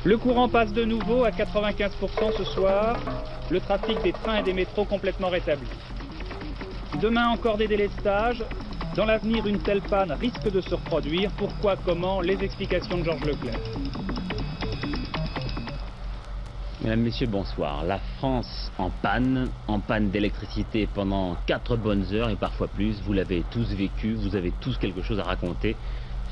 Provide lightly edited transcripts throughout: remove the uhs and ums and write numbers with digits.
Le courant passe de nouveau à 95% ce soir. Le trafic des trains et des métros complètement rétabli. Demain encore des délestages. Dans l'avenir, une telle panne risque de se reproduire. Pourquoi, comment? Les explications de Georges Leclerc. Mesdames, Messieurs, bonsoir. La France en panne d'électricité pendant 4 bonnes heures et parfois plus. Vous l'avez tous vécu, vous avez tous quelque chose à raconter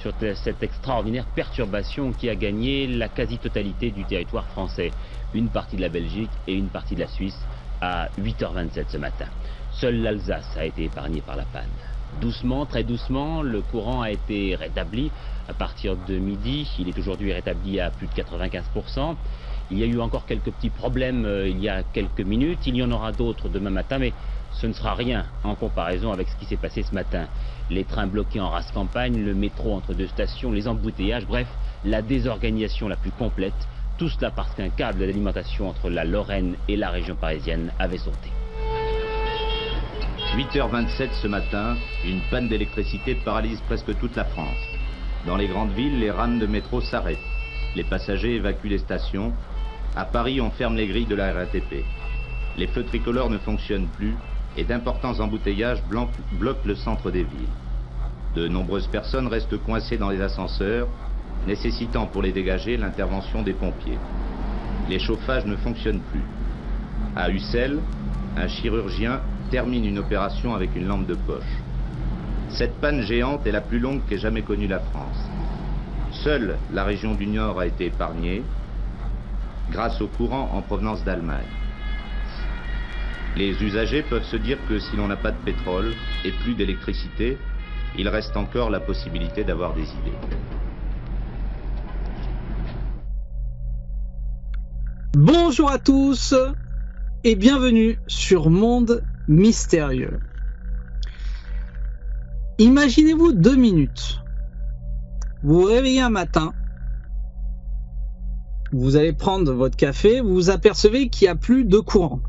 sur cette extraordinaire perturbation qui a gagné la quasi-totalité du territoire français. Une partie de la Belgique et une partie de la Suisse à 8h27 ce matin. Seule l'Alsace a été épargnée par la panne. Doucement, très doucement, le courant a été rétabli à partir de midi. Il est aujourd'hui rétabli à plus de 95%. Il y a eu encore quelques petits problèmes il y a quelques minutes. Il y en aura d'autres demain matin, mais ce ne sera rien en comparaison avec ce qui s'est passé ce matin. Les trains bloqués en race campagne, le métro entre deux stations, les embouteillages, bref, la désorganisation la plus complète. Tout cela parce qu'un câble d'alimentation entre la Lorraine et la région parisienne avait sauté. 8h27 ce matin, une panne d'électricité paralyse presque toute la France. Dans les grandes villes, les rames de métro s'arrêtent. Les passagers évacuent les stations. À Paris, on ferme les grilles de la RATP. Les feux tricolores ne fonctionnent plus et d'importants embouteillages bloquent le centre des villes. De nombreuses personnes restent coincées dans les ascenseurs, nécessitant pour les dégager l'intervention des pompiers. Les chauffages ne fonctionnent plus. À Ussel, un chirurgien termine une opération avec une lampe de poche. Cette panne géante est la plus longue qu'ait jamais connue la France. Seule la région du Nord a été épargnée grâce au courant en provenance d'Allemagne. Les usagers peuvent se dire que si l'on n'a pas de pétrole et plus d'électricité, il reste encore la possibilité d'avoir des idées. Bonjour à tous et bienvenue sur Monde Mystérieux. Imaginez-vous 2 minutes. Vous vous réveillez un matin, vous allez prendre votre café, vous vous apercevez qu'il n'y a plus de courant.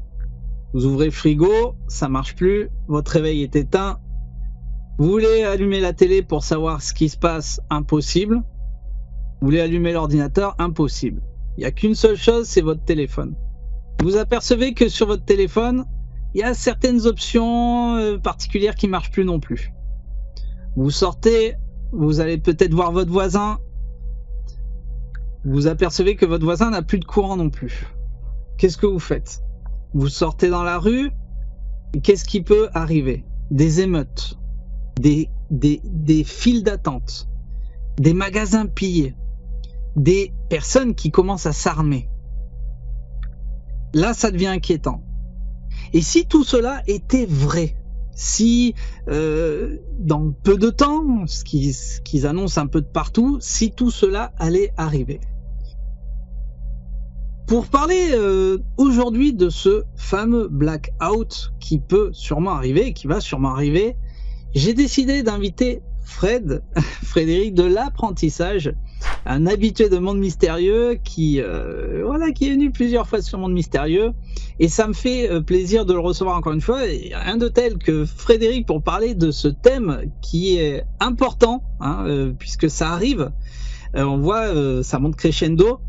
Vous ouvrez le frigo, ça marche plus, votre réveil est éteint. Vous voulez allumer la télé pour savoir ce qui se passe, impossible. Vous voulez allumer l'ordinateur, impossible. Il n'y a qu'une seule chose, c'est votre téléphone. Vous apercevez que sur votre téléphone, il y a certaines options particulières qui ne marchent plus non plus. Vous sortez, vous allez peut-être voir votre voisin. Vous apercevez que votre voisin n'a plus de courant non plus. Qu'est-ce que vous faites? Vous sortez dans la rue, et qu'est-ce qui peut arriver? Des émeutes, des files d'attente, des magasins pillés, des personnes qui commencent à s'armer. Là, ça devient inquiétant. Et si tout cela était vrai, si dans peu de temps, ce qu'ils annoncent un peu de partout, si tout cela allait arriver. Pour parler aujourd'hui de ce fameux blackout qui peut sûrement arriver, qui va sûrement arriver, j'ai décidé d'inviter Frédéric de l'apprentissage, un habitué de Monde Mystérieux qui est venu plusieurs fois sur Monde Mystérieux, et ça me fait plaisir de le recevoir encore une fois. Et rien de tel que Frédéric pour parler de ce thème qui est important, puisque ça arrive, on voit ça monte crescendo.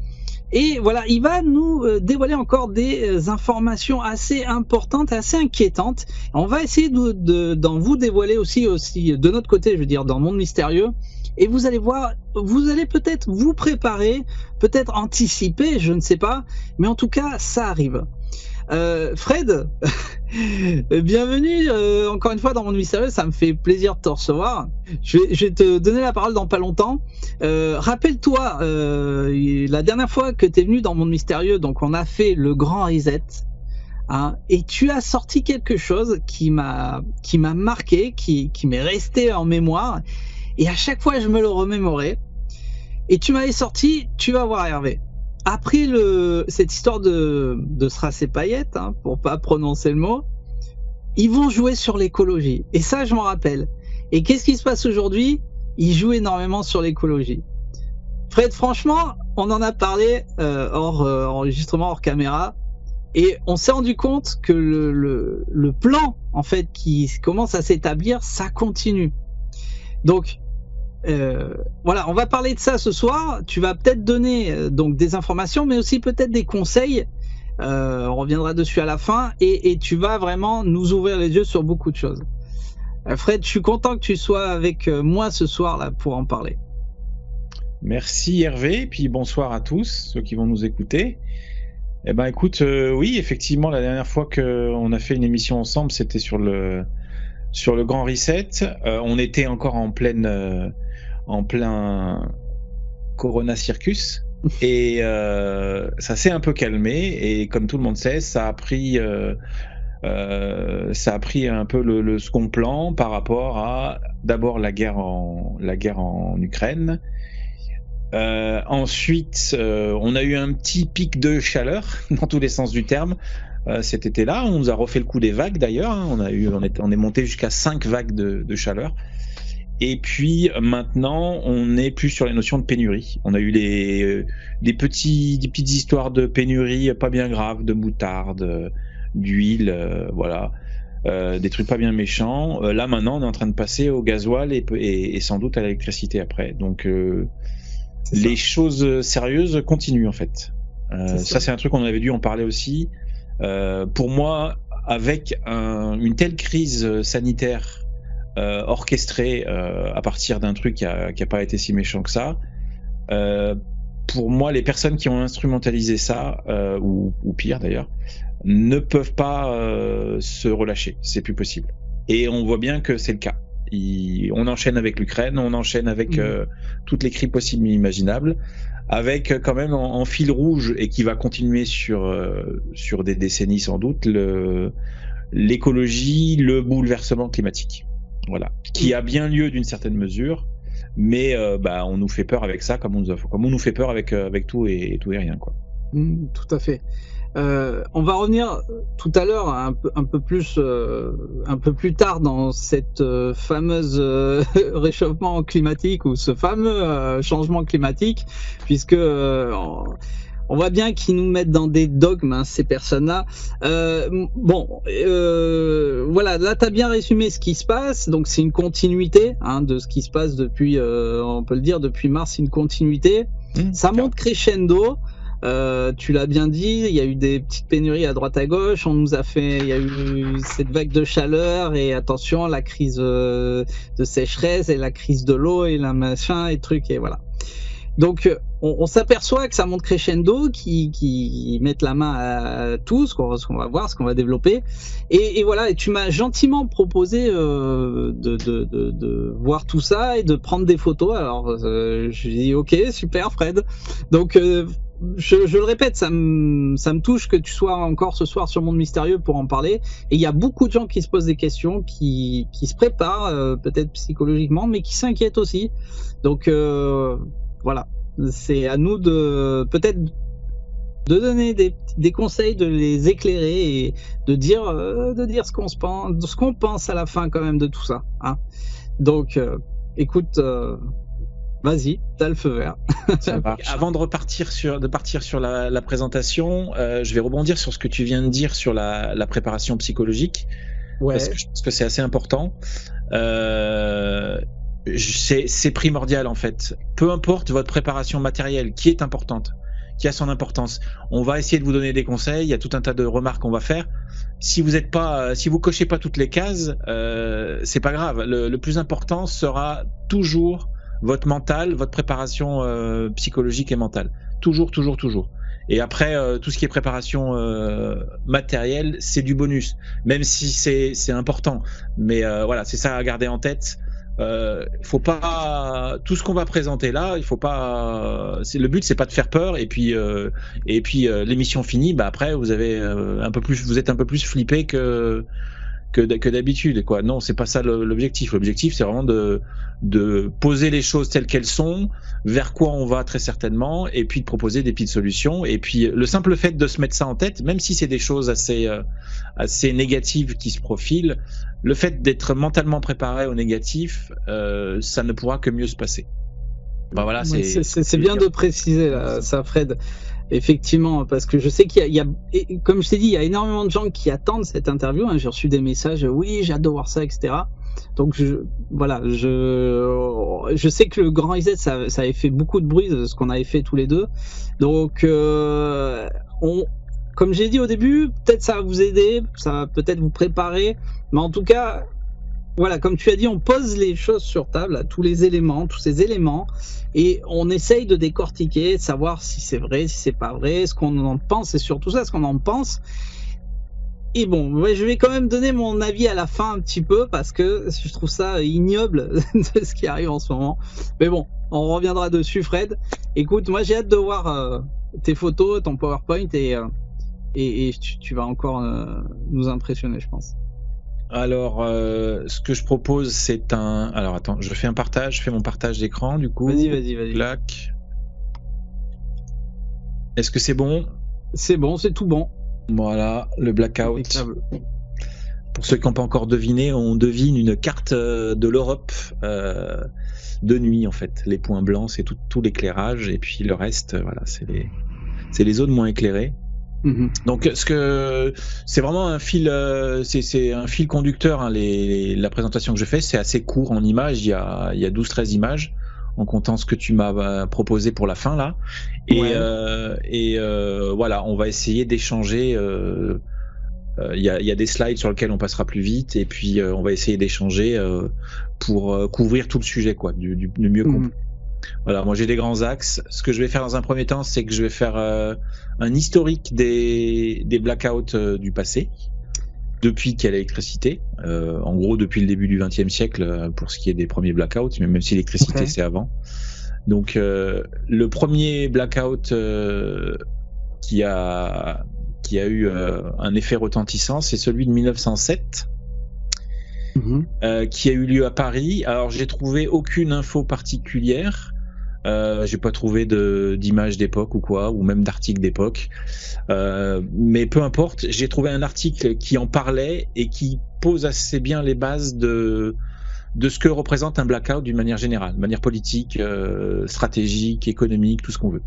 Et voilà, il va nous dévoiler encore des informations assez importantes, assez inquiétantes. On va essayer d'en vous dévoiler aussi de notre côté, je veux dire, dans Monde Mystérieux. Et vous allez voir, vous allez peut-être vous préparer, peut-être anticiper, je ne sais pas. Mais en tout cas, ça arrive. Fred, bienvenue encore une fois dans Monde Mystérieux, ça me fait plaisir de te recevoir. Je vais te donner la parole dans pas longtemps. Rappelle-toi, la dernière fois que tu es venu dans Monde Mystérieux, donc on a fait le grand reset, et tu as sorti quelque chose qui m'a marqué, qui m'est resté en mémoire, et à chaque fois je me le remémorais. Et tu m'avais sorti, tu vas voir Hervé. Après cette histoire de Strass et Payette, pour pas prononcer le mot, ils vont jouer sur l'écologie. Et ça, je m'en rappelle. Et qu'est-ce qui se passe aujourd'hui? Ils jouent énormément sur l'écologie. Fred, franchement, on en a parlé hors enregistrement, hors caméra, et on s'est rendu compte que le plan, en fait, qui commence à s'établir, ça continue. Donc, Voilà, on va parler de ça ce soir. Tu vas peut-être donner donc des informations, mais aussi peut-être des conseils. On reviendra dessus à la fin, et tu vas vraiment nous ouvrir les yeux sur beaucoup de choses. Fred, je suis content que tu sois avec moi ce soir là pour en parler. Merci Hervé, puis bonsoir à tous ceux qui vont nous écouter. Eh ben écoute, oui, effectivement, la dernière fois qu'on a fait une émission ensemble, c'était sur le Grand Reset. On était encore en plein Corona Circus, et ça s'est un peu calmé, et comme tout le monde sait, ça a pris un peu le second plan par rapport à d'abord la guerre en Ukraine. Ensuite, on a eu un petit pic de chaleur dans tous les sens du terme cet été-là. On nous a refait le coup des vagues d'ailleurs. Hein. On est monté jusqu'à 5 vagues de chaleur. Et puis maintenant, on est plus sur les notions de pénurie. On a eu des petites histoires de pénurie pas bien graves, de moutarde, d'huile, voilà. Des trucs pas bien méchants. Là maintenant, on est en train de passer au gasoil et sans doute à l'électricité après. Donc les choses sérieuses continuent en fait. Ça c'est un truc qu'on avait dû en parler aussi. Pour moi, avec une telle crise sanitaire orchestrée à partir d'un truc qui a pas été si méchant que ça, pour moi, les personnes qui ont instrumentalisé ça, ou pire d'ailleurs, ne peuvent pas se relâcher. C'est plus possible. Et on voit bien que c'est le cas. On enchaîne avec l'Ukraine, on enchaîne avec toutes les crises possibles et imaginables, avec quand même en fil rouge, et qui va continuer sur des décennies sans doute, l'écologie, le bouleversement climatique. Voilà, qui a bien lieu d'une certaine mesure, mais on nous fait peur avec ça, comme on nous fait peur avec tout et rien, quoi. Tout à fait. On va revenir tout à l'heure un peu plus tard dans cette fameuse réchauffement climatique, ou ce fameux changement climatique, puisque on voit bien qu'ils nous mettent dans des dogmes, hein, ces personnes-là. Voilà, là t'as bien résumé ce qui se passe. Donc c'est une continuité, hein, de ce qui se passe depuis, on peut le dire, depuis mars, une continuité. Ça monte crescendo. Tu l'as bien dit, il y a eu des petites pénuries à droite à gauche, il y a eu cette vague de chaleur, et attention, la crise de sécheresse, et la crise de l'eau, et la machin, et trucs, et voilà. Donc on s'aperçoit que ça monte crescendo, qui mettent la main à tout ce qu'on va voir, ce qu'on va développer, et voilà. Et tu m'as gentiment proposé de voir tout ça et de prendre des photos. Alors je dis ok, super Fred. Donc je le répète, ça me touche que tu sois encore ce soir sur Monde Mystérieux pour en parler. Et il y a beaucoup de gens qui se posent des questions, qui se préparent, peut-être psychologiquement, mais qui s'inquiètent aussi. Donc voilà, c'est à nous de peut-être de donner des conseils, de les éclairer, et de dire ce qu'on pense à la fin quand même de tout ça, hein. Donc écoute, vas-y, t'as le feu vert. Avant de partir sur la présentation, je vais rebondir sur ce que tu viens de dire sur la préparation psychologique, parce que je pense que c'est assez important. C'est primordial en fait. Peu importe votre préparation matérielle, qui est importante, qui a son importance. On va essayer de vous donner des conseils. Il y a tout un tas de remarques qu'on va faire. Si vous cochez pas toutes les cases, c'est pas grave. Le plus important sera toujours votre mental, votre préparation psychologique et mentale. Toujours. Et après, tout ce qui est préparation matérielle, c'est du bonus, même si c'est important. Mais voilà, c'est ça à garder en tête. Faut pas, tout ce qu'on va présenter là, il faut pas. Le but, c'est pas de faire peur. Et puis l'émission finie, après vous êtes un peu plus flippé que d'habitude, quoi. Non, c'est pas ça l'objectif. L'objectif, c'est vraiment de poser les choses telles qu'elles sont, vers quoi on va très certainement, et puis de proposer des petites solutions. Et puis le simple fait de se mettre ça en tête, même si c'est des choses assez négatives qui se profilent, le fait d'être mentalement préparé au négatif, ça ne pourra que mieux se passer. Voilà, c'est bien de préciser là, ça, Fred. Effectivement, parce que je sais qu'il y a, comme je t'ai dit, il y a énormément de gens qui attendent cette interview, hein. J'ai reçu des messages, oui, j'ai hâte de voir ça, etc. Donc je sais que le Grand Reset, ça avait fait beaucoup de bruit, ce qu'on avait fait tous les deux. Donc comme j'ai dit au début, peut-être ça va vous aider, ça va peut-être vous préparer, mais en tout cas, voilà, comme tu as dit, on pose les choses sur table, tous ces éléments, et on essaye de décortiquer, de savoir si c'est vrai, si c'est pas vrai, ce qu'on en pense, et surtout ça, ce qu'on en pense. Et bon, je vais quand même donner mon avis à la fin un petit peu, parce que je trouve ça ignoble de ce qui arrive en ce moment. Mais bon, on reviendra dessus, Fred. Écoute, moi j'ai hâte de voir tes photos, ton PowerPoint, et tu vas encore nous impressionner, je pense. Alors, ce que je propose, c'est un... Alors, attends, je fais mon partage d'écran, du coup. Vas-y. Clac. Est-ce que c'est bon? C'est bon, c'est tout bon. Voilà, le blackout. Impeccable. Pour ceux qui n'ont pas encore deviné, on devine une carte de l'Europe de nuit, en fait. Les points blancs, c'est tout l'éclairage, et puis le reste, voilà, c'est les zones moins éclairées. Donc, c'est vraiment un fil, c'est un fil conducteur. Hein, la présentation que je fais, c'est assez court en images. Il y a 12-13 images, en comptant ce que tu m'as proposé pour la fin là. Et voilà, on va essayer d'échanger. Il y a des slides sur lesquels on passera plus vite, et puis on va essayer d'échanger pour couvrir tout le sujet, quoi, du mieux qu'on peut. Voilà, moi j'ai des grands axes. Ce que je vais faire dans un premier temps, c'est que je vais faire un historique des blackouts du passé, depuis qu'il y a l'électricité. En gros, depuis le début du XXe siècle, pour ce qui est des premiers blackouts, mais même si l'électricité c'est avant. Donc le premier blackout qui a eu un effet retentissant, c'est celui de 1907. Qui a eu lieu à Paris. Alors j'ai trouvé aucune info particulière, j'ai pas trouvé d'image d'époque ou quoi, ou même d'article d'époque, mais peu importe, j'ai trouvé un article qui en parlait et qui pose assez bien les bases de ce que représente un blackout d'une manière générale, de manière politique, stratégique, économique, tout ce qu'on veut.